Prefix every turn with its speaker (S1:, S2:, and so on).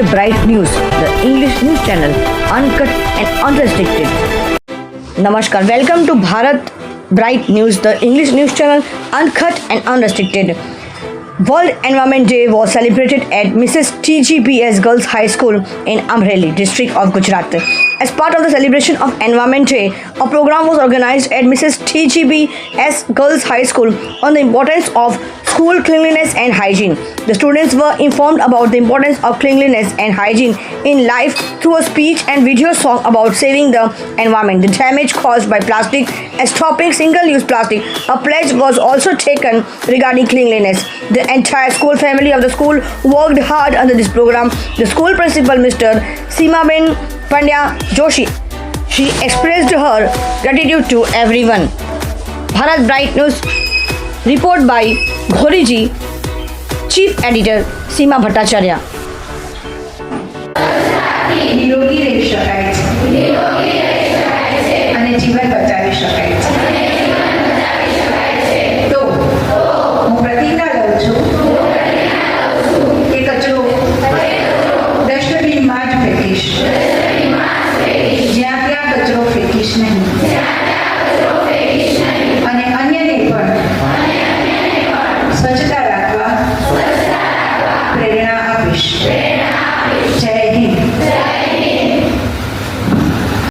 S1: Bharat Bright News, the English news channel, uncut and unrestricted. Namaskar, welcome to Bharat Bright News, the English news channel, uncut and unrestricted. World Environment Day was celebrated at Mrs. TGBS Girls High School in Amreli, district of Gujarat. As part of the celebration of Environment Day, a program was organized at Mrs. TGBS Girls High School on the importance of school cleanliness and hygiene. The students were informed about the importance of cleanliness and hygiene in life through a speech and video song about saving the environment, the damage caused by plastic, and stopping single-use plastic. A pledge was also taken regarding cleanliness. The entire school family of the school worked hard under this program. The school principal, Mr. Seemaben Pandya Joshi, she expressed her gratitude to everyone. Bharat Bright News report by Ghoriji, Chief Editor Seema Bhattacharya.
S2: निरोगी रेषा